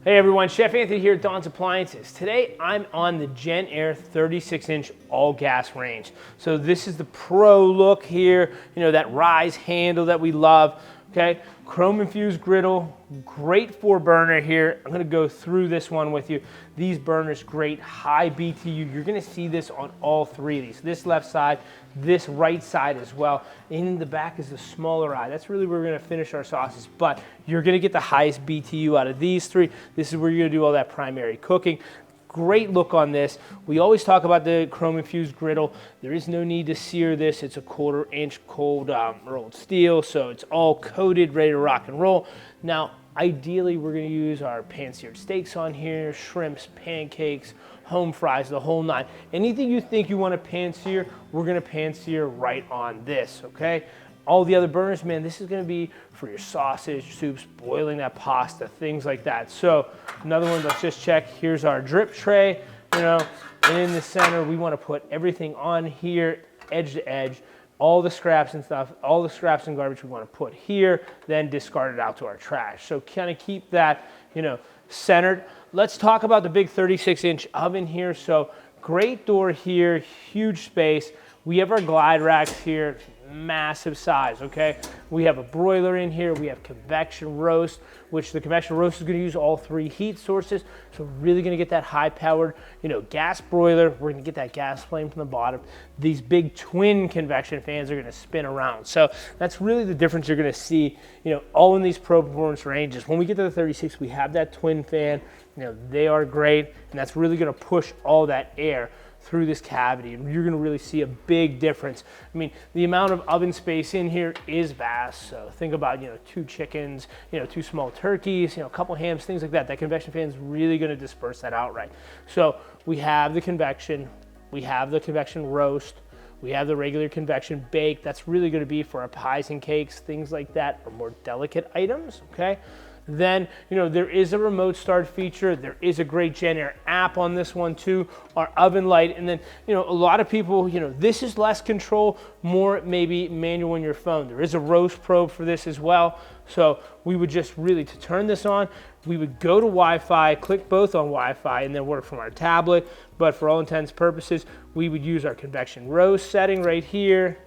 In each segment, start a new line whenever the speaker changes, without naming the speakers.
Hey everyone, Chef Anthony here at Dawn's Appliances. Today I'm on the JennAir 36-inch all-gas range. So this is the pro look here, you know, that rise handle that we love, okay? Chrome-infused griddle, great 4-burner here. I'm gonna go through this one with you. These burners, great, high BTU. You're gonna see this on all three of these. This left side, this right side as well. In the back is the smaller eye. That's really where we're gonna finish our sauces, but you're gonna get the highest BTU out of these three. This is where you're gonna do all that primary cooking. Great look on this. We always talk about the chrome-infused griddle. There is no need to sear this. It's a 1/4-inch cold rolled steel, so it's all coated, ready to rock and roll. Now, ideally, we're gonna use our pan-seared steaks on here, shrimps, pancakes, home fries, the whole nine. Anything you think you wanna pan-sear, we're gonna pan-sear right on this, okay? All the other burners, man, this is gonna be for your sausage, soups, boiling that pasta, things like that. So another one, let's just check. Here's our drip tray, you know, and in the center, we wanna put everything on here, edge to edge, all the scraps and stuff, all the scraps and garbage we wanna put here, then discard it out to our trash. So kind of keep that, you know, centered. Let's talk about the big 36-inch oven here. So great door here, huge space. We have our glide racks here, massive size, okay? We have a broiler in here, we have convection roast, which the convection roast is gonna use all three heat sources, so really gonna get that high-powered, you know, gas broiler. We're gonna get that gas flame from the bottom. These big twin convection fans are gonna spin around. So that's really the difference you're gonna see, you know, all in these pro performance ranges. When we get to the 36, we have that twin fan, you know, they are great, and that's really gonna push all that air through this cavity, and you're gonna really see a big difference. I mean, the amount of oven space in here is vast, so think about, you know, 2 chickens, you know, 2 small turkeys, you know, a couple hams, things like that. That convection fan is really gonna disperse that out right. So we have the convection, we have the convection roast, we have the regular convection bake. That's really gonna be for our pies and cakes, things like that, or more delicate items, okay? Then, you know, there is a remote start feature. There is a great JennAir app on this one too, our oven light. And then, you know, a lot of people, you know, this is less control, more maybe manual on your phone. There is a roast probe for this as well. So we would just really, to turn this on, we would go to Wi-Fi, click both on Wi-Fi, and then work from our tablet. But for all intents and purposes, we would use our convection roast setting right here,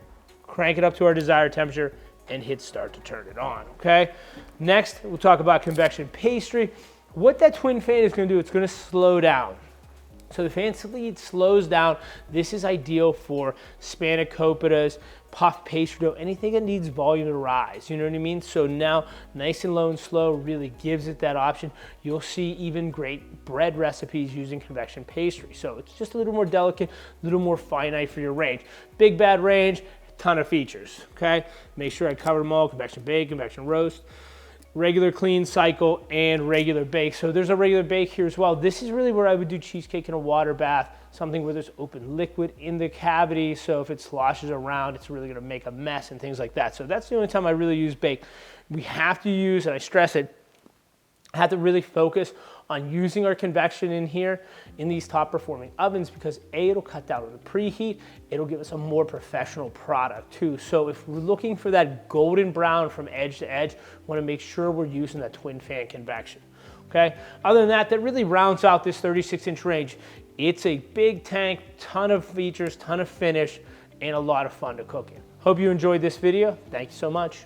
crank it up to our desired temperature, and hit start to turn it on, okay? Next, we'll talk about convection pastry. What that twin fan is gonna do, it's gonna slow down. So the fan speed slows down. This is ideal for spanakopita's, puff pastry dough, anything that needs volume to rise, you know what I mean? So now, nice and low and slow really gives it that option. You'll see even great bread recipes using convection pastry. So it's just a little more delicate, a little more finite for your range. Big bad range, ton of features, okay? Make sure I cover them all: convection bake, convection roast, regular clean cycle, and regular bake. So there's a regular bake here as well. This is really where I would do cheesecake in a water bath, something where there's open liquid in the cavity, so if it sloshes around, it's really gonna make a mess and things like that. So that's the only time I really use bake. We have to use, and I stress it, have to really focus on using our convection in here in these top performing ovens, because A, it'll cut down on the preheat, it'll give us a more professional product too. So if we're looking for that golden brown from edge to edge, we wanna make sure we're using that twin fan convection, okay? Other than that, that really rounds out this 36-inch range. It's a big tank, ton of features, ton of finish, and a lot of fun to cook in. Hope you enjoyed this video. Thank you so much.